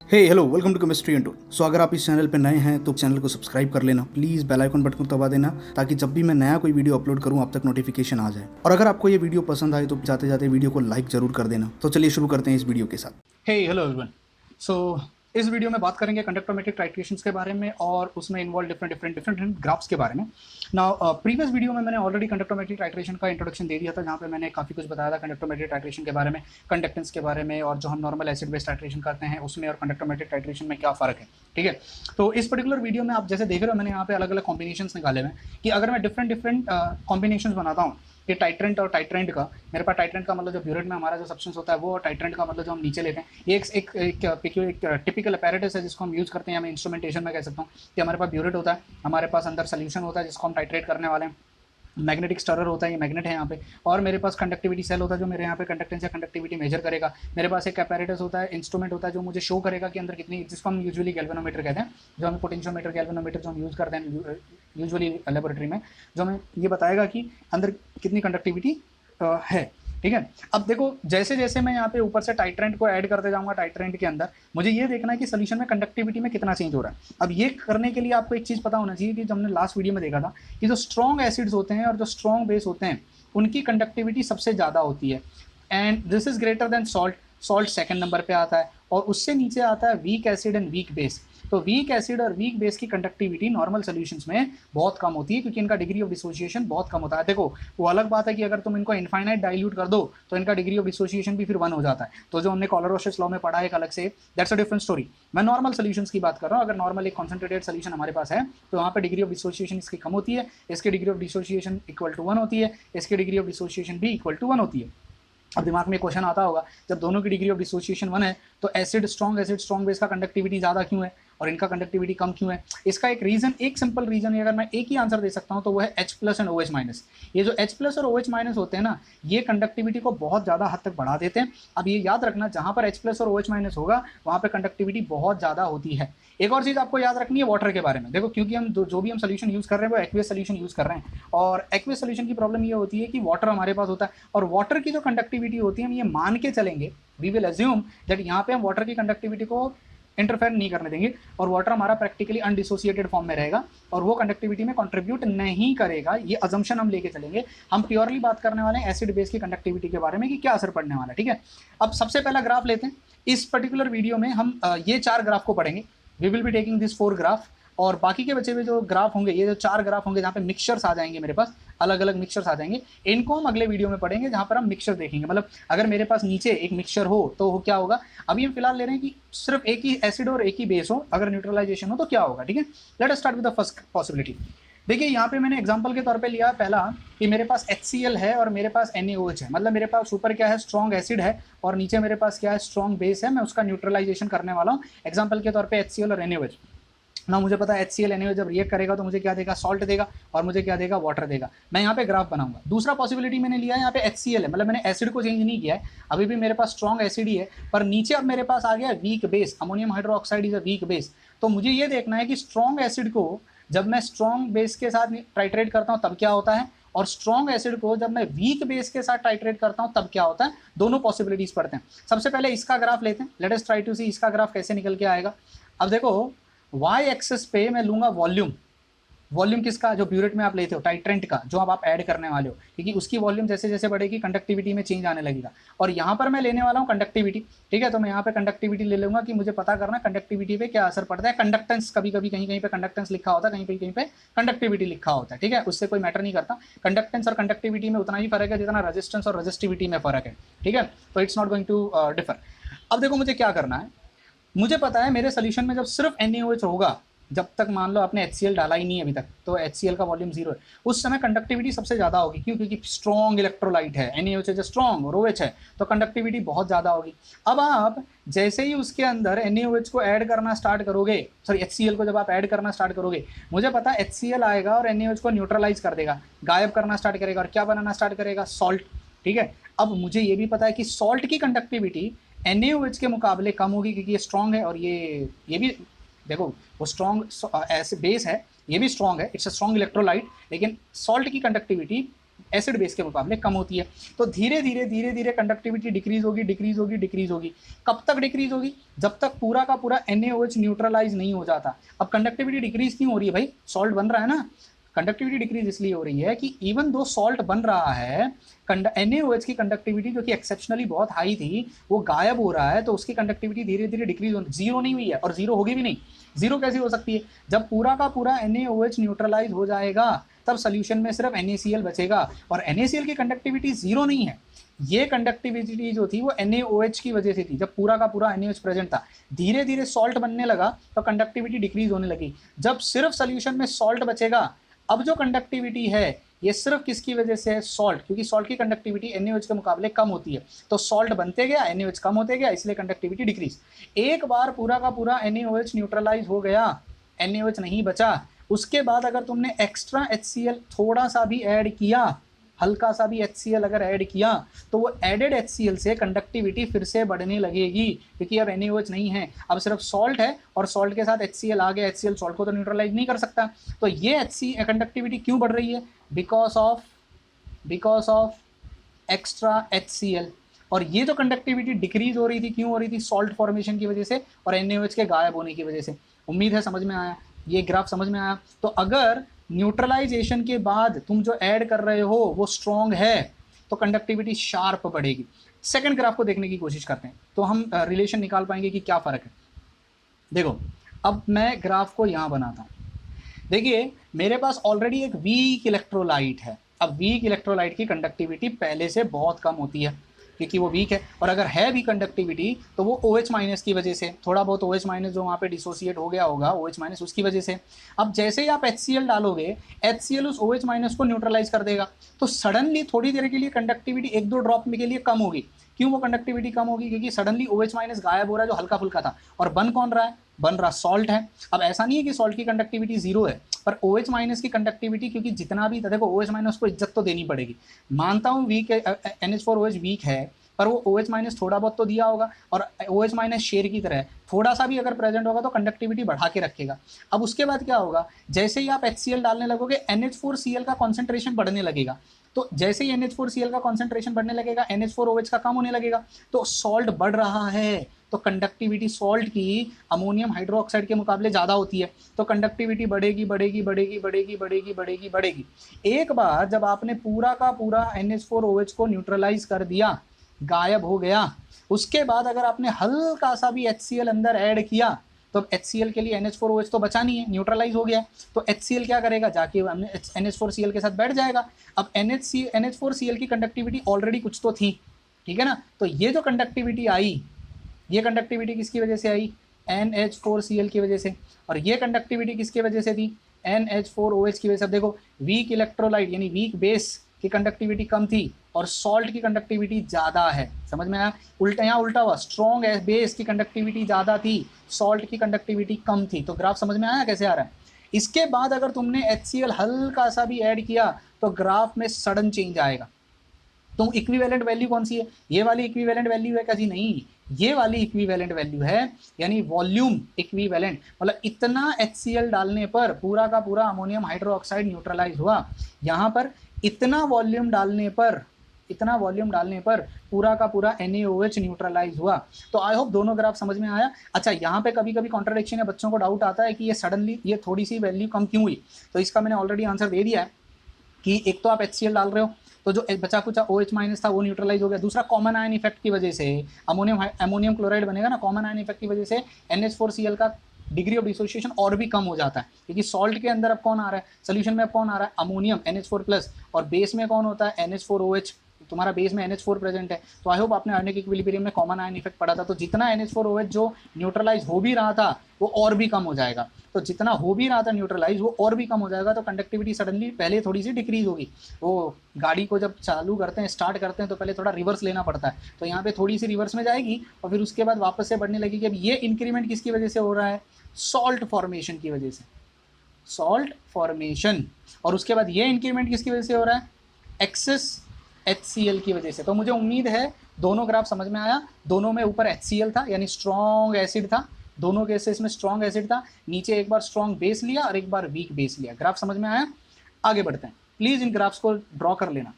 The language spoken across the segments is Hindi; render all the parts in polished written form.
Hey hello welcome to chemistry and tour. So अगर आप इस चैनल पर नए हैं तो चैनल को सब्सक्राइब कर लेना, प्लीज़ बेल आइकन बटन को दबा देना ताकि जब भी मैं नया कोई वीडियो अपलोड करूं आप तक नोटिफिकेशन आ जाए। और अगर आपको ये वीडियो पसंद आए तो जाते जाते वीडियो को लाइक जरूर कर देना। तो चलिए शुरू करते हैं इस वीडियो के साथ। हे हेलो एवरीवन। सो इस वीडियो में बात करेंगे कंडक्टोमेट्रिक टाइट्रेशंस के बारे में और उसमें इन्वॉल्व डिफरेंट ग्राफ्स के बारे में। नाउ प्रीवियस वीडियो में मैंने ऑलरेडी कंडक्टोमेट्रिक टाइट्रेशन का इंट्रोडक्शन दे दिया था, जहाँ पे मैंने काफ़ी कुछ बताया था कंडक्टोमेट्रिक टाइट्रेशन के बारे में, कंडक्टेंस के बारे में, और जो हम नॉर्मल एसिड बेस्ड टाइट्रेशन करते हैं उसमें और कंडक्टोमेट्रिक टाइट्रेशन में क्या फ़र्क है। ठीक है, तो इस पर्टिकुलर वीडियो में आप जैसे देख रहे हो मैंने यहाँ पे अलग अलग कॉम्बिनेशंस निकाले हुए हैं कि अगर मैं डिफरेंट कॉम्बिनेशंस बनाता हूँ कि टाइट्रेंट और टाइट्रेंट का, मेरे पास टाइट्रेंट का मतलब जो ब्यूरेट में हमारा जो सब्सटेंस होता है वो, और टाइट्रेंट का मतलब जो हम नीचे लेते हैं। ये एक टिपिकल अपैरेटस है जिसको हम यूज़ करते हैं, मैं इंस्ट्रूमेंटेशन में कह सकता हूँ कि हमारे पास ब्यूरेट होता है, हमारे पास अंदर सोल्यूशन होता है जिसको हम टाइट्रेट करने वाले हैं, मैग्नेटिक स्टरर होता है, ये मैग्नेट है यहाँ पे, और मेरे पास कंडक्टिविटी सेल होता है जो मेरे यहाँ पे कंडक्टेंस या कंडक्टिविटी मेजर करेगा। मेरे पास एक अपैरेटस होता है, इंस्ट्रूमेंट होता है जो मुझे शो करेगा कि अंदर कितनी, जिसको हम यूजुअली गैल्वेनोमीटर कहते हैं, जो हमें पोटेंशियोमीटर गैल्वेनोमीटर जो हम यूज़ करते हैं यूजुअली लेबोरेटरी में, जो हमें ये बताएगा कि अंदर कितनी कंडक्टिविटी है। ठीक है, अब देखो जैसे जैसे मैं यहाँ पे ऊपर से टाइट्रेंट को ऐड करते जाऊंगा टाइट्रेंट के अंदर, मुझे ये देखना है कि सोल्यूशन में कंडक्टिविटी में कितना चेंज हो रहा है। अब ये करने के लिए आपको एक चीज़ पता होना चाहिए कि जो हमने लास्ट वीडियो में देखा था कि जो स्ट्रॉन्ग एसिड्स होते हैं और जो स्ट्रॉन्ग बेस होते हैं उनकी कंडक्टिविटी सबसे ज़्यादा होती है, and this is greater than salt. Salt second number पे आता है और उससे नीचे आता है weak acid and weak base. तो वीक एसिड और वीक बेस की कंडक्टिविटी नॉर्मल सॉल्यूशंस में बहुत कम होती है क्योंकि इनका डिग्री ऑफ डिसोसिएशन बहुत कम होता है। देखो वो अलग बात है कि अगर तुम इनको इनफाइनाइट डाइल्यूट कर दो तो इनका डिग्री ऑफ डिसोसिएशन भी फिर 1 हो जाता है, तो जो हमने कॉलर-रोशेस लॉ में पढ़ा है एक अलग से, दैट्स अ डिफरेंट स्टोरी। मैं नॉर्मल सॉल्यूशंस की बात कर रहा हूँ। अगर नॉर्मल एक कॉन्सेंट्रेटेड सॉल्यूशन हमारे पास है तो वहाँ पर डिग्री ऑफ डिसोसिएशन इसकी कम होती है, इसकी degree of dissociation equal to 1 होती है, इसकी डिग्री ऑफ डिसोसिएशन भी इक्वल टू 1 होती है। अब दिमाग में क्वेश्चन आता होगा, जब दोनों की डिग्री ऑफ डिसोसिएशन 1 है तो एसिड स्ट्रॉन्ग बेस का कंडक्टिविटी ज़्यादा क्यों है और इनका कंडक्टिविटी कम क्यों है? इसका एक रीजन, एक सिंपल रीजन है, अगर मैं एक ही आंसर दे सकता हूं तो वो है H plus and OH minus. ये जो H प्लस और OH माइनस होते हैं ना, ये कंडक्टिविटी को बहुत ज़्यादा हद तक बढ़ा देते हैं। अब ये याद रखना, जहां पर H प्लस और OH माइनस होगा वहां पर कंडक्टिविटी बहुत ज़्यादा होती है। एक और चीज़ आपको याद रखनी है वाटर के बारे में। देखो क्योंकि हम जो भी हम सोल्यूशन यूज़ कर रहे हैं वो एक्वियस सोल्यूशन यूज़ कर रहे हैं, और एक्वियस सोल्यूशन की प्रॉब्लम ये होती है कि वाटर हमारे पास होता है, और वाटर की जो कंडक्टिविटी होती है हम ये मान के चलेंगे, वी विल अज्यूम दैट यहाँ पे हम वाटर की कंडक्टिविटी को इंटरफेयर नहीं करने देंगे और वाटर हमारा प्रैक्टिकली अनडिसोसिएटेड फॉर्म में रहेगा और वो कंडक्टिविटी में कंट्रीब्यूट नहीं करेगा। ये अजम्पशन हम लेके चलेंगे। हम प्योरली बात करने वाले हैं एसिड बेस की कंडक्टिविटी के बारे में कि क्या असर पड़ने वाला है। ठीक है, अब सबसे पहला ग्राफ लेते हैं। इस पर्टिकुलर वीडियो में हम ये 4 ग्राफ को पढ़ेंगे। We will be taking this 4 graph, और बाकी के बचे हुए जो ग्राफ होंगे, ये जो 4 ग्राफ होंगे जहाँ पे मिक्सचर्स आ जाएंगे, मेरे पास अलग अलग मिक्सचर्स आ जाएंगे, इनको हम अगले वीडियो में पढ़ेंगे जहाँ पर हम मिक्सचर देखेंगे। मतलब अगर मेरे पास नीचे एक मिक्सचर हो तो वो क्या होगा। अभी हम फिलहाल ले रहे हैं कि सिर्फ एक ही एसिड और एक ही बेस हो, अगर न्यूट्रलाइजेशन हो तो क्या होगा। ठीक है, let us start with the first possibility. देखिए यहाँ पे मैंने एग्जांपल के तौर पे लिया पहला कि मेरे पास HCl है और मेरे पास NaOH है, मतलब मेरे पास ऊपर क्या है, स्ट्रॉन्ग एसिड है, और नीचे मेरे पास क्या है, स्ट्रॉन्ग बेस है। मैं उसका न्यूट्रलाइजेशन करने वाला हूँ एग्जाम्पल के तौर पे HCl और NaOH ना। मुझे पता है HCl NaOH जब रिएक्ट करेगा तो मुझे क्या देगा, सॉल्ट देगा, और मुझे क्या देगा, वाटर देगा। मैं यहाँ पे ग्राफ बनाऊंगा। दूसरा पॉसिबिलिटी मैंने लिया है, यहाँ पे HCl है, मतलब मैंने एसिड को चेंज नहीं किया है, अभी भी मेरे पास स्ट्रॉन्ग एसिड ही है, पर नीचे अब मेरे पास आ गया weak base, ammonium hydroxide is a weak base. तो मुझे ये देखना है कि स्ट्रॉन्ग एसिड को जब मैं स्ट्रॉन्ग बेस के साथ टाइट्रेट करता हूँ तब क्या होता है, और स्ट्रॉन्ग एसिड को जब मैं वीक बेस के साथ टाइट्रेट करता हूँ तब क्या होता है। दोनों पॉसिबिलिटीज पढ़ते हैं। सबसे पहले इसका ग्राफ लेते हैं। लेट अस ट्राई टू सी इसका ग्राफ कैसे निकल के आएगा। अब देखो वाई एक्सेस पे मैं लूंगा वॉल्यूम। वॉल्यूम किसका, जो ब्यूरेट में आप लेते हो टाइट्रेंट का, जो अब आप ऐड करने वाले हो, क्योंकि उसकी वॉल्यूम जैसे जैसे बढ़ेगी कंडक्टिविटी में चेंज आने लगेगा। और यहाँ पर मैं लेने वाला हूँ कंडक्टिविटी। ठीक है, तो मैं यहाँ पे कंडक्टिविटी ले लूंगा कि मुझे पता करना कंडक्टिविटी पे क्या असर पड़ता है। कंडक्टेंस कभी कभी कहीं कहीं पे कंडक्टेंस लिखा होता है, कहीं पे कंडक्टिविटी लिखा होता है। ठीक है, उससे कोई मैटर नहीं करता। कंडक्टेंस और कंडक्टिविटी में उतना ही फर्क है जितना रेजिस्टेंस और रेजिस्टिविटी में फर्क है। ठीक है, तो it's not going to differ. अब देखो मुझे क्या करना है, मुझे पता है मेरे सोल्यूशन में जब सिर्फ NaOH होगा, जब तक मान लो आपने HCl डाला ही नहीं अभी तक, तो HCl का वॉल्यूम 0 है, उस समय कंडक्टिविटी सबसे ज़्यादा होगी। क्यों? क्योंकि स्ट्रॉन्ग इलेक्ट्रोलाइट है, NaOH है स्ट्रॉन्ग, और OH है, तो कंडक्टिविटी बहुत ज़्यादा होगी। अब आप जैसे ही उसके अंदर NaOH को ऐड करना स्टार्ट करोगे, सॉरी HCl को जब आप ऐड करना स्टार्ट करोगे, मुझे पता है HCl आएगा और NaOH को न्यूट्रलाइज कर देगा, गायब करना स्टार्ट करेगा, और क्या बनाना स्टार्ट करेगा, सॉल्ट। ठीक है, अब मुझे ये भी पता है कि सॉल्ट की कंडक्टिविटी NaOH के मुकाबले कम होगी क्योंकि ये स्ट्रॉन्ग है, और ये भी देखो वो स्ट्रॉन्ग ऐसे बेस है, ये भी स्ट्रॉन्ग है, इट्स अ स्ट्रॉन्ग इलेक्ट्रोलाइट, लेकिन सॉल्ट की कंडक्टिविटी एसिड बेस के मुकाबले कम होती है। तो धीरे धीरे कंडक्टिविटी डिक्रीज होगी। कब तक डिक्रीज होगी? जब तक पूरा का पूरा NaOH न्यूट्रलाइज नहीं हो जाता। अब कंडक्टिविटी डिक्रीज क्यों हो रही है भाई? सॉल्ट बन रहा है ना। कंडक्टिविटी डिक्रीज इसलिए हो रही है कि इवन दो सॉल्ट बन रहा है, NaOH की कंडक्टिविटी जो कि एक्सेप्शनली बहुत हाई थी वो गायब हो रहा है, तो उसकी कंडक्टिविटी धीरे धीरे डिक्रीज हो, जीरो नहीं हुई है और जीरो होगी भी नहीं। जीरो कैसे हो सकती है? जब पूरा का पूरा NaOH न्यूट्रलाइज हो जाएगा तब सोल्यूशन में सिर्फ NaCl बचेगा, और NaCl की कंडक्टिविटी जीरो नहीं है। ये कंडक्टिविटी जो थी वो NaOH की वजह से थी। जब पूरा का पूरा NaOH प्रेजेंट था, धीरे धीरे सॉल्ट बनने लगा तो कंडक्टिविटी डिक्रीज होने लगी। जब सिर्फ सोल्यूशन में सॉल्ट बचेगा, अब जो कंडक्टिविटी है ये सिर्फ किसकी वजह से है? सॉल्ट, क्योंकि सॉल्ट की कंडक्टिविटी NaOH के मुकाबले कम होती है। तो सॉल्ट बनते गया, NaOH कम होते गया, इसलिए कंडक्टिविटी डिक्रीज। एक बार पूरा का पूरा NaOH न्यूट्रलाइज हो गया, NaOH नहीं बचा, उसके बाद अगर तुमने एक्स्ट्रा HCl थोड़ा सा भी ऐड किया, हल्का सा भी HCl अगर ऐड किया, तो वो एडेड HCl से कंडक्टिविटी फिर से बढ़ने लगेगी, क्योंकि अब NaOH नहीं है, अब सिर्फ सॉल्ट है, और सॉल्ट के साथ HCl आ गया। HCl सॉल्ट को तो न्यूट्रलाइज नहीं कर सकता। तो ये कंडक्टिविटी क्यों बढ़ रही है? Because of extra HCl। और ये जो कंडक्टिविटी डिक्रीज हो रही थी, क्यों हो रही थी? सॉल्ट फॉर्मेशन की वजह से और NaOH के गायब होने की वजह से। उम्मीद है समझ में आया, ये ग्राफ समझ में आया। तो अगर न्यूट्रलाइजेशन के बाद तुम जो ऐड कर रहे हो वो स्ट्रॉन्ग है तो कंडक्टिविटी शार्प बढ़ेगी। सेकंड ग्राफ को देखने की कोशिश करते हैं तो हम रिलेशन निकाल पाएंगे कि क्या फ़र्क है। देखो, अब मैं ग्राफ को यहाँ बनाता हूँ। देखिए, मेरे पास ऑलरेडी एक वीक इलेक्ट्रोलाइट है। अब वीक इलेक्ट्रोलाइट की कंडक्टिविटी पहले से बहुत कम होती है क्योंकि वो वीक है, और अगर है भी कंडक्टिविटी तो वो OH माइनस की वजह से, थोड़ा बहुत OH माइनस जो वहाँ पे डिसोसिएट हो गया होगा OH माइनस, उसकी वजह से। अब जैसे ही आप HCl डालोगे, HCl उस OH माइनस को न्यूट्रलाइज कर देगा, तो सडनली थोड़ी देर के लिए कंडक्टिविटी एक दो ड्रॉप के लिए कम होगी। क्यों वो कंडक्टिविटी कम होगी? क्योंकि सडनली OH माइनस गायब हो रहा है जो हल्का फुल्का था, और बन कौन रहा है? बन रहा सॉल्ट है। अब ऐसा नहीं है कि सॉल्ट की कंडक्टिविटी जीरो है, पर OH माइनस की कंडक्टिविटी, क्योंकि जितना भी देखो OH माइनस को इज्जत तो देनी पड़ेगी। मानता हूँ वीक NH4OH वीक है, पर वो OH माइनस थोड़ा बहुत तो दिया होगा, और OH माइनस शेर की तरह थोड़ा सा भी अगर प्रेजेंट होगा तो कंडक्टिविटी बढ़ा के रखेगा। अब उसके बाद क्या होगा? जैसे ही आप HCl डालने लगोगे, NH4Cl का कॉन्सेंट्रेशन बढ़ने लगेगा। तो जैसे ही NH4Cl का कॉन्सेंट्रेशन बढ़ने लगेगा, NH4OH का कम होने लगेगा, तो सॉल्ट बढ़ रहा है। तो कंडक्टिविटी सॉल्ट की अमोनियम हाइड्रोक्साइड के मुकाबले ज़्यादा होती है, तो कंडक्टिविटी बढ़ेगी। एक बार जब आपने पूरा का पूरा NH4OH को न्यूट्रलाइज कर दिया, गायब हो गया, उसके बाद अगर आपने हल्का सा भी HCl अंदर ऐड किया, तो HCl के लिए NH4OH तो बचा नहीं है, न्यूट्रलाइज हो गया। तो HCl क्या करेगा? जाके NH4Cl के साथ बैठ जाएगा। अब NH4Cl की कंडक्टिविटी ऑलरेडी कुछ तो थी, ठीक है ना। तो ये जो कंडक्टिविटी आई, ये कंडक्टिविटी किसकी वजह से आई? NH4Cl की वजह से। और ये कंडक्टिविटी किसकी वजह से थी? NH4OH की वजह से। अब देखो, वीक इलेक्ट्रोलाइट यानी वीक बेस की कंडक्टिविटी कम थी और सॉल्ट की कंडक्टिविटी ज़्यादा है। समझ में आया? उल्टा, यहाँ उल्टा हुआ, स्ट्रॉन्ग बेस की कंडक्टिविटी ज़्यादा थी, सॉल्ट की कंडक्टिविटी कम थी। तो ग्राफ समझ में आया कैसे आ रहा है? इसके बाद अगर तुमने HCl हल्का सा भी ऐड किया तो ग्राफ में सडन चेंज आएगा। तो इक्विवेलेंट वैल्यू कौन सी है? ये वाली इक्विवेलेंट वैल्यू है क्या जी? नहीं, ये वाली इक्विवेलेंट वैल्यू है, यानी वॉल्यूम इक्विवेलेंट। मतलब इतना HCl डालने पर पूरा का पूरा अमोनियम हाइड्रोक्साइड न्यूट्रलाइज हुआ। यहाँ पर इतना वॉल्यूम डालने पर पूरा का पूरा NaOH न्यूट्रलाइज हुआ। तो आई होप दोनों ग्राफ समझ में आया। अच्छा, यहाँ पे कभी कभी कॉन्ट्रडिक्शन है, बच्चों को डाउट आता है कि ये सडनली ये थोड़ी सी वैल्यू कम क्यों हुई। तो इसका मैंने ऑलरेडी आंसर दे दिया है कि एक तो आप HCl डाल रहे हो तो जो बचा कुछ OH माइनस था वो न्यूट्रलाइज हो गया। दूसरा, कॉमन आयन इफेक्ट की वजह से अमोनियम क्लोराइड बनेगा ना, कॉमन आयन इफेक्ट की वजह से NH4Cl का डिग्री ऑफ डिसोसिएशन और भी कम हो जाता है, क्योंकि सॉल्ट के अंदर अब कौन आ रहा है? सोल्यूशन में अब कौन आ रहा है? अमोनियम NH4+, और बेस में कौन होता है? NH4OH। तुम्हारा बेस में NH4 प्रेजेंट है। तो आई होप आपने आयोनिक इक्विलिब्रियम में कॉमन आयन इफेक्ट पढ़ा था। तो जितना NH4OH जो न्यूट्रलाइज हो भी रहा था वो और भी कम हो जाएगा। तो जितना हो भी रहा था न्यूट्रलाइज वो और भी कम हो जाएगा। तो कंडक्टिविटी सडनली पहले थोड़ी सी डिक्रीज होगी। वो गाड़ी को जब चालू करते हैं, स्टार्ट करते हैं, तो पहले थोड़ा रिवर्स लेना पड़ता है, तो यहाँ पे थोड़ी सी रिवर्स में जाएगी और फिर उसके बाद वापस से बढ़ने लगेगी। अब ये इंक्रीमेंट किसकी वजह से हो रहा है? सॉल्ट फॉर्मेशन की वजह से, सॉल्ट फॉर्मेशन। और उसके बाद ये इंक्रीमेंट किसकी वजह से हो रहा है? एक्सेस HCl की वजह से। तो मुझे उम्मीद है दोनों ग्राफ समझ में आया। दोनों में ऊपर HCl था यानी स्ट्रॉन्ग एसिड था, दोनों केसेस में स्ट्रॉन्ग एसिड था, नीचे एक बार स्ट्रॉन्ग बेस लिया और एक बार वीक बेस लिया। ग्राफ समझ में आया? आगे बढ़ते हैं। प्लीज़ इन ग्राफ्स को ड्रॉ कर लेना।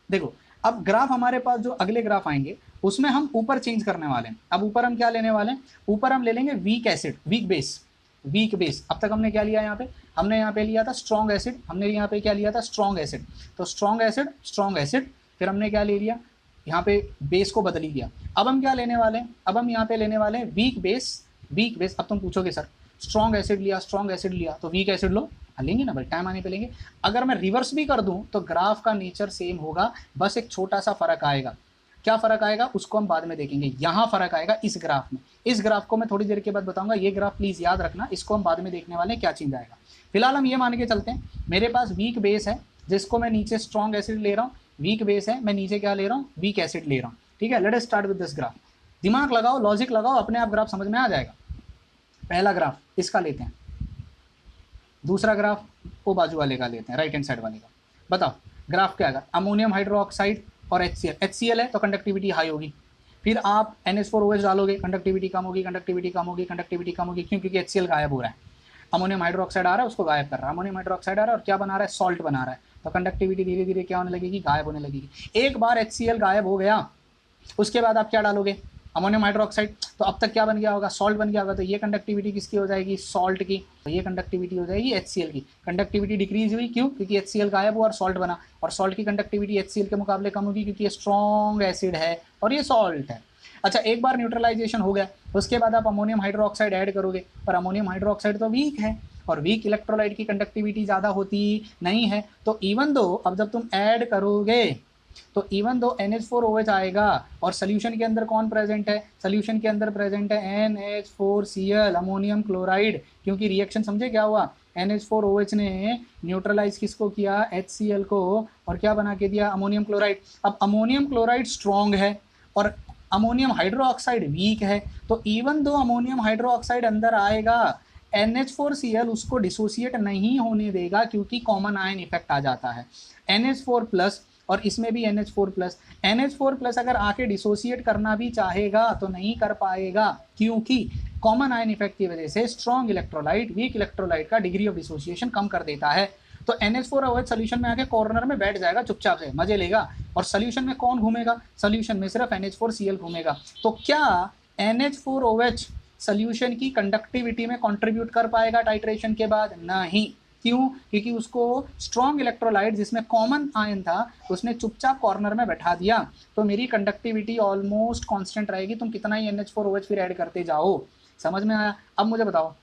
देखो अब ग्राफ हमारे पास जो अगले ग्राफ आएंगे उसमें हम ऊपर चेंज करने वाले हैं। अब ऊपर हम क्या लेने वाले हैं, ऊपर हम ले लेंगे weak acid, weak base, weak base. अब तक हमने क्या लिया यहाँ पे, हमने यहाँ पे लिया था स्ट्रॉन्ग एसिड, हमने यहाँ पे क्या लिया था स्ट्रॉन्ग एसिड। तो स्ट्रॉन्ग एसिड, स्ट्रॉन्ग एसिड, फिर हमने क्या ले लिया यहाँ पे बेस को बदल ही दिया। अब हम क्या लेने वाले हैं, अब हम यहाँ पे लेने वाले हैं वीक बेस, वीक बेस। अब तुम पूछोगे सर स्ट्रॉन्ग एसिड लिया, स्ट्रॉन्ग एसिड लिया तो वीक एसिड लो, लेंगे ना भाई, टाइम आने पे लेंगे। अगर मैं रिवर्स भी कर दूं तो ग्राफ का नेचर सेम होगा, बस एक छोटा सा फर्क आएगा। क्या फर्क आएगा उसको हम बाद में देखेंगे। यहाँ फर्क आएगा इस ग्राफ में, इस ग्राफ को मैं थोड़ी देर के बाद बताऊंगा। ये ग्राफ प्लीज याद रखना, इसको हम बाद में देखने वाले हैं क्या चेंज आएगा। फिलहाल हम ये मान के चलते हैं मेरे पास वीक बेस है जिसको मैं नीचे स्ट्रॉन्ग एसिड ले रहा हूँ, वीक बेस है मैं नीचे क्या ले रहा हूँ, वीक एसिड ले रहा हूँ। ठीक है, let us start with this graph. दिमाग लगाओ, लॉजिक लगाओ, अपने आप ग्राफ समझ में आ जाएगा। पहला ग्राफ इसका लेते हैं, दूसरा ग्राफ वो बाजू वाले का लेते हैं, राइट हैंड साइड वाले का। बताओ ग्राफ क्या आएगा, अमोनियम हाइड्रोक्साइड और HCl। HCl है तो कंडक्टिविटी हाई होगी, फिर आप NH4OH डालोगे, कंडक्टिविटी कम होगी, कंडक्टिविटी कम होगी, कंडक्टिविटी कम होगी। क्यों? क्योंकि HCl गायब हो रहा है, अमोनियम हाइड्रोक्साइड आ रहा है उसको गायब कर रहा है, अमोनियम हाइड्रोक्साइड आ रहा है और क्या बना रहा है, सॉल्ट बना रहा है। तो कंडक्टिविटी धीरे धीरे क्या होने लगेगी, गायब होने लगेगी। एक बार HCl गायब हो गया उसके बाद आप क्या डालोगे, अमोनियम हाइड्रोक्साइड, तो अब तक क्या बन गया होगा, सॉल्ट बन गया होगा। तो ये कंडक्टिविटी किसकी हो जाएगी, सॉल्ट की, तो ये कंडक्टिविटी हो जाएगी HCl की। कंडक्टिविटी डिक्रीज हुई क्यों, क्योंकि HCl गायब हुआ और सॉल्ट बना, और सॉल्ट की कंडक्टिविटी HCl के मुकाबले कम होगी क्योंकि ये स्ट्रॉन्ग एसिड है और ये सॉल्ट है। अच्छा, एक बार न्यूट्रलाइजेशन हो गया उसके बाद आप अमोनियम हाइड्रोक्साइड ऐड करोगे, पर अमोनियम हाइड्रोक्साइड तो वीक है और वीक इलेक्ट्रोलाइट की कंडक्टिविटी ज़्यादा होती नहीं है। तो इवन दो अब जब तुम ऐड करोगे तो इवन दो NH4OH आएगा और सोल्यूशन के अंदर कौन प्रेजेंट है, सोल्यूशन के अंदर प्रेजेंट है NH4Cl, अमोनियम क्लोराइड। क्योंकि रिएक्शन समझे क्या हुआ, NH4OH ने न्यूट्रलाइज किसको किया, HCl को, और क्या बना के दिया, अमोनियम क्लोराइड। अब अमोनियम क्लोराइड स्ट्रॉन्ग है और अमोनियम हाइड्रोक्साइड वीक है, तो इवन दो अमोनियम हाइड्रोक्साइड अंदर आएगा NH4Cl उसको डिसोसिएट नहीं होने देगा क्योंकि कॉमन आयन इफेक्ट आ जाता है। NH4+ और इसमें भी NH4+, NH4+ अगर आके डिसोसिएट करना भी चाहेगा तो नहीं कर पाएगा क्योंकि कॉमन आयन इफेक्ट की वजह से स्ट्रॉन्ग इलेक्ट्रोलाइट वीक इलेक्ट्रोलाइट का डिग्री ऑफ डिसोसिएशन कम कर देता है। तो NH4OH सोल्यूशन में आके कॉर्नर में बैठ जाएगा चुपचाप से, मजे लेगा, और सोल्यूशन में कौन घूमेगा, सोल्यूशन में सिर्फ NH4Cl घूमेगा। तो क्या NH4OH सोल्यूशन की कंडक्टिविटी में कंट्रीब्यूट कर पाएगा टाइट्रेशन के बाद, नहीं। क्यों? क्योंकि उसको स्ट्रॉन्ग इलेक्ट्रोलाइट जिसमें कॉमन आयन था उसने चुपचाप कॉर्नर में बैठा दिया, तो मेरी कंडक्टिविटी ऑलमोस्ट कांस्टेंट रहेगी, तुम कितना ही NH4OH फिर ऐड करते जाओ। समझ में आया? अब मुझे बताओ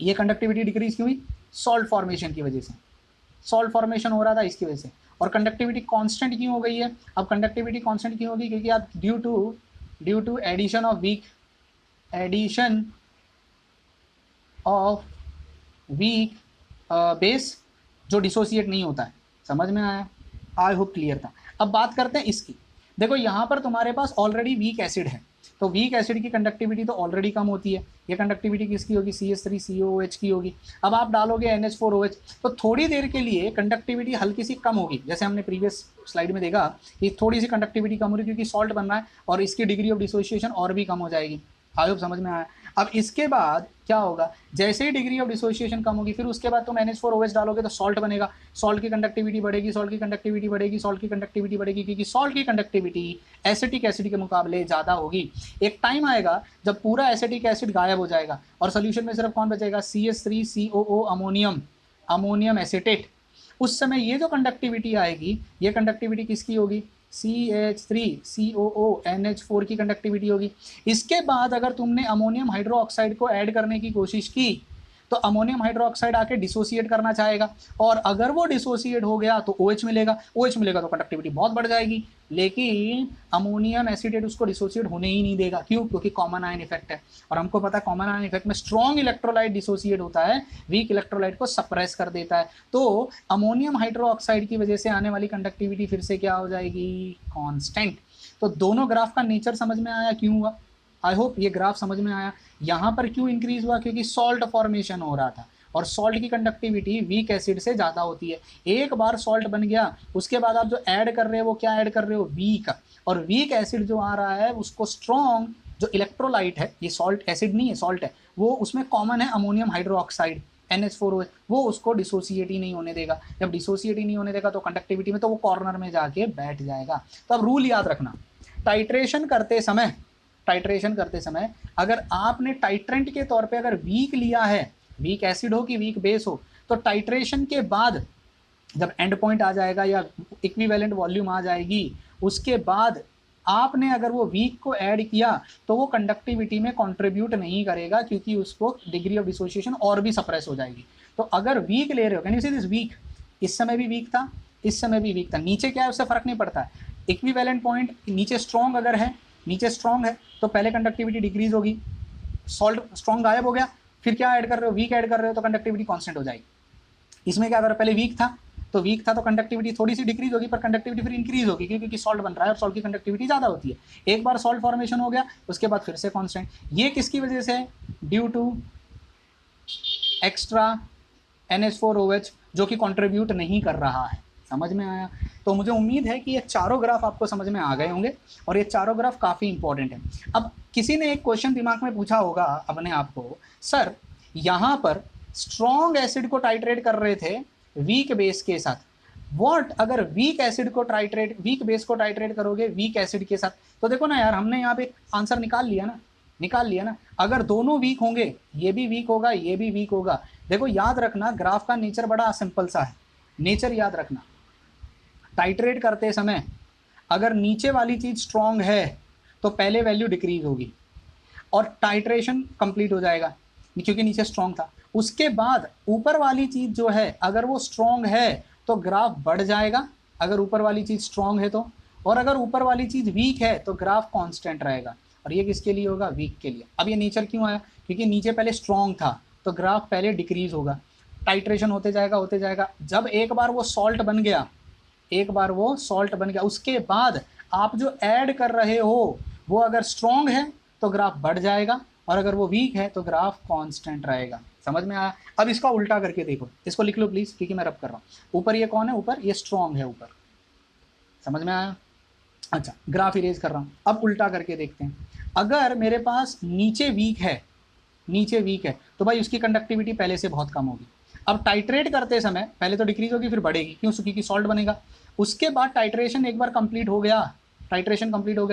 ये कंडक्टिविटी डिक्रीज क्यों हुई, सॉल्ट फॉर्मेशन की वजह से, सॉल्ट फॉर्मेशन हो रहा था इसकी वजह से। और कंडक्टिविटी कांस्टेंट क्यों हो गई है, अब कंडक्टिविटी कांस्टेंट क्यों होगी, क्योंकि आप due to addition of weak base जो डिसोसिएट नहीं होता है। समझ में आया? आई होप क्लियर था। अब बात करते हैं इसकी। देखो यहाँ पर तुम्हारे पास ऑलरेडी वीक एसिड है, तो वीक एसिड की कंडक्टिविटी तो ऑलरेडी कम होती है। ये कंडक्टिविटी किसकी होगी, CH3COOH की होगी। अब आप डालोगे NH4OH तो थोड़ी देर के लिए कंडक्टिविटी हल्की सी कम होगी, जैसे हमने प्रीवियस स्लाइड में देखा कि थोड़ी सी कंडक्टिविटी कम हो रही है क्योंकि सॉल्ट बन रहा है और इसकी डिग्री ऑफ डिसोसिएशन और भी कम हो जाएगी। आई होप समझ में आया। अब इसके बाद क्या होगा, जैसे ही डिग्री ऑफ डिसोसिएशन कम होगी फिर उसके बाद तुम NH4OH डालोगे तो सॉल्ट बनेगा, सॉल्ट की कंडक्टिविटी बढ़ेगी, सॉल्ट की कंडक्टिविटी बढ़ेगी, सॉल्ट की कंडक्टिविटी बढ़ेगी, क्योंकि सॉल्ट की कंडक्टिविटी एसिटिक एसिड के मुकाबले ज़्यादा होगी। एक टाइम आएगा जब पूरा एसिटिक एसिड गायब हो जाएगा और सोल्यूशन में सिर्फ कौन बचेगा, CH3COO अमोनियम एसिटेट। उस समय ये जो कंडक्टिविटी आएगी ये कंडक्टिविटी किसकी होगी, CH3COO NH4 की कंडक्टिविटी होगी। इसके बाद अगर तुमने अमोनियम हाइड्रोक्साइड को ऐड करने की कोशिश की तो अमोनियम हाइड्रोक्साइड आके डिसोसिएट करना चाहेगा और अगर वो डिसोसिएट हो गया तो OH मिलेगा, OH मिलेगा तो कंडक्टिविटी बहुत बढ़ जाएगी, लेकिन अमोनियम एसिटेट उसको डिसोसिएट होने ही नहीं देगा। क्यों? क्योंकि कॉमन आयन इफेक्ट है और हमको पता है कॉमन आयन इफेक्ट में स्ट्रॉन्ग इलेक्ट्रोलाइट डिसोसिएट होता है, वीक इलेक्ट्रोलाइट को सप्रेस कर देता है। तो अमोनियम हाइड्रोक्साइड की वजह से आने वाली कंडक्टिविटी फिर से क्या हो जाएगी, कांस्टेंट। तो दोनों ग्राफ का नेचर समझ में आया क्यों हुआ? आई होप ये ग्राफ समझ में आया। यहाँ पर क्यों इंक्रीज हुआ, क्योंकि सॉल्ट फॉर्मेशन हो रहा था और सॉल्ट की कंडक्टिविटी वीक एसिड से ज़्यादा होती है। एक बार सॉल्ट बन गया उसके बाद आप जो ऐड कर रहे हो वो क्या ऐड कर रहे हो, वीक, और वीक एसिड जो आ रहा है उसको स्ट्रॉन्ग जो इलेक्ट्रोलाइट है, ये सॉल्ट एसिड नहीं है सॉल्ट है, वो उसमें कॉमन है अमोनियम हाइड्रोक्साइड, NH4OH, वो उसको डिसोसिएट ही नहीं होने देगा। जब डिसोसिएट ही नहीं होने देगा तो कंडक्टिविटी में तो वो कॉर्नर में जाके बैठ जाएगा। तो अब रूल याद रखना, टाइट्रेशन करते समय अगर आपने टाइट्रेंट के तौर पे अगर वीक लिया है, वीक एसिड हो कि वीक बेस हो, तो टाइट्रेशन के बाद जब एंड पॉइंट आ जाएगा या इक्विवेलेंट वॉल्यूम आ जाएगी, उसके बाद आपने अगर वो वीक को ऐड किया तो वो कंडक्टिविटी में कंट्रीब्यूट नहीं करेगा, क्योंकि उसको डिग्री ऑफ डिसोसिएशन और भी सप्रेस हो जाएगी। तो अगर वीक ले रहे हो, can you see this weak, इस समय भी वीक था, इस समय भी वीक था, नीचे क्या है उससे फर्क नहीं पड़ता है। इक्विवेलेंट पॉइंट नीचे स्ट्रॉन्ग अगर है, नीचे स्ट्रॉन्ग है तो पहले कंडक्टिविटी डिक्रीज होगी, सॉल्ट स्ट्रॉन्ग गायब हो गया, फिर क्या ऐड कर रहे हो, वीक ऐड कर रहे हो तो कंडक्टिविटी कांस्टेंट हो जाएगी। इसमें क्या कर रहे हो, पहले वीक था तो कंडक्टिविटी थोड़ी सी डिक्रीज होगी, पर कंडक्टिविटी फिर इंक्रीज होगी, क्योंकि सॉल्ट बन रहा है और सॉल्ट की कंडक्टिविटी ज़्यादा होती है। एक बार सॉल्ट फॉर्मेशन हो गया उसके बाद फिर से कांस्टेंट। ये किसकी वजह से, ड्यू टू एक्स्ट्रा NH4OH जो कि कंट्रीब्यूट नहीं कर रहा है। समझ में आया? तो मुझे उम्मीद है कि ये चारों ग्राफ आपको समझ में आ गए होंगे और ये चारों ग्राफ काफ़ी इंपॉर्टेंट है। अब किसी ने एक क्वेश्चन दिमाग में पूछा होगा अपने आप को, सर यहाँ पर स्ट्रॉन्ग एसिड को टाइट्रेट कर रहे थे वीक बेस के साथ, व्हाट अगर वीक बेस को टाइट्रेट करोगे वीक एसिड के साथ? तो देखो ना यार, हमने यहाँ पे आंसर निकाल लिया ना। अगर दोनों वीक होंगे, ये भी वीक होगा, ये भी वीक होगा। देखो याद रखना, ग्राफ का नेचर बड़ा सिंपल सा है, नेचर याद रखना। टाइट्रेट करते समय अगर नीचे वाली चीज स्ट्रॉन्ग है तो पहले वैल्यू डिक्रीज होगी और टाइट्रेशन कंप्लीट हो जाएगा, क्योंकि नीचे स्ट्रॉन्ग था। उसके बाद ऊपर वाली चीज जो है अगर वो स्ट्रॉन्ग है तो ग्राफ बढ़ जाएगा, अगर ऊपर वाली चीज स्ट्रॉन्ग है तो, और अगर ऊपर वाली चीज वीक है तो ग्राफ कांस्टेंट रहेगा। और ये किसके लिए होगा, वीक के लिए। अब ये नेचर क्यों आया, क्योंकि नीचे पहले स्ट्रॉन्ग था तो ग्राफ पहले डिक्रीज होगा, टाइट्रेशन होते जाएगा। जब एक बार वो सॉल्ट बन गया, उसके बाद आप जो ऐड कर रहे हो वो अगर स्ट्रॉन्ग है तो ग्राफ बढ़ जाएगा, और अगर वो वीक है तो ग्राफ कांस्टेंट रहेगा। समझ में आया? अब इसका उल्टा करके देखो, इसको लिख लो प्लीज, क्योंकि मैं रब कर रहा हूँ। ऊपर ये कौन है, ऊपर ये स्ट्रॉन्ग है ऊपर। समझ में आया? अच्छा, ग्राफ इरेज कर रहा हूँ। अब उल्टा करके देखते हैं, अगर मेरे पास नीचे वीक है तो भाई उसकी कंडक्टिविटी पहले से बहुत कम होगी। अब टाइट्रेट करते समय पहले तो डिक्रीज होगी फिर बढ़ेगी, क्यों, क्योंकि सॉल्ट बनेगा। उसके बाद टाइट्रेशन एक बार कंप्लीट हो गया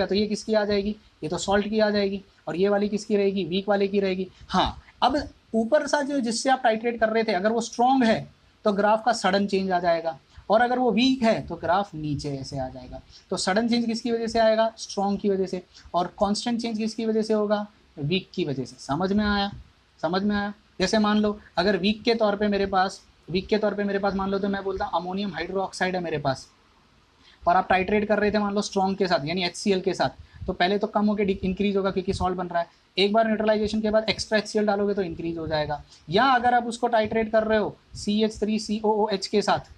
तो ये किसकी आ जाएगी, ये तो सॉल्ट की आ जाएगी, और ये वाली किसकी रहेगी, वीक वाले की रहेगी। हाँ, अब ऊपर सा जो जिससे आप टाइट्रेट कर रहे थे अगर वो स्ट्रॉन्ग है तो ग्राफ का सडन चेंज आ जाएगा, और अगर वो वीक है तो ग्राफ नीचे ऐसे आ जाएगा। तो सडन चेंज किसकी वजह से आएगा, स्ट्रॉन्ग की वजह से, और कांस्टेंट चेंज किसकी वजह से होगा, वीक की वजह से। समझ में आया? जैसे मान लो अगर वीक के तौर पे मेरे पास मान लो तो मैं बोलता हूँ अमोनियम हाइड्रोक्साइड है मेरे पास, और आप टाइट्रेट कर रहे थे मान लो स्ट्रॉन्ग के साथ यानी HCl के साथ, तो पहले तो कम होकर इंक्रीज होगा क्योंकि सॉल्ट बन रहा है। एक बार न्यूट्रलाइजेशन के बाद एक्स्ट्रा HCl डालोगे तो इंक्रीज हो जाएगा। या अगर आप उसको टाइट्रेट कर रहे हो CH3COOH के साथ,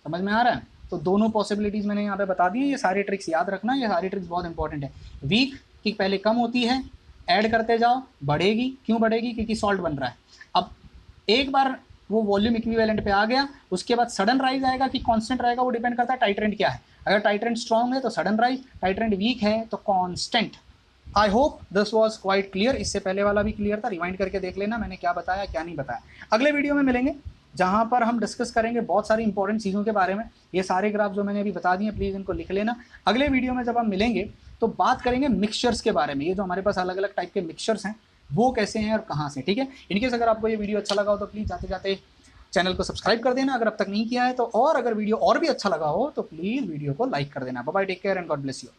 समझ में आ रहा है? तो दोनों पॉसिबिलिटीज़ मैंने यहाँ पे बता दी है। ये सारी ट्रिक्स याद रखना, ये सारी ट्रिक्स बहुत इंपॉर्टेंट है। वीक की पहले कम होती है, ऐड करते जाओ, बढ़ेगी। क्यों बढ़ेगी, क्योंकि सॉल्ट बन रहा है। अब एक बार वो वॉल्यूम इक्विवेलेंट पे आ गया, उसके बाद सडन राइज आएगा कि कांस्टेंट रहेगा, वो डिपेंड करता है टाइट्रेंट क्या है। अगर टाइट्रेंट स्ट्रॉन्ग है तो सडन राइज, टाइट्रेंट वीक है तो constant. I hope this was quite clear. इससे पहले वाला भी क्लियर था, रिवाइंड करके देख लेना मैंने क्या बताया क्या नहीं बताया। अगले वीडियो में मिलेंगे जहाँ पर हम डिस्कस करेंगे बहुत सारी इंपॉर्टेंट चीज़ों के बारे में। ये सारे ग्राफ जो मैंने अभी बता दिए प्लीज़ इनको लिख लेना। अगले वीडियो में जब हम मिलेंगे तो बात करेंगे मिक्सचर्स के बारे में। ये जो हमारे पास अलग अलग टाइप के मिक्सचर्स हैं वो कैसे हैं और कहाँ से, ठीक है। इनकेस अगर आपको ये वीडियो अच्छा लगा हो तो प्लीज़ जाते जाते चैनल को सब्सक्राइब कर देना अगर अब तक नहीं किया है तो, और अगर वीडियो और भी अच्छा लगा हो तो प्लीज़ वीडियो को लाइक कर देना। Bye bye, take care and God bless you.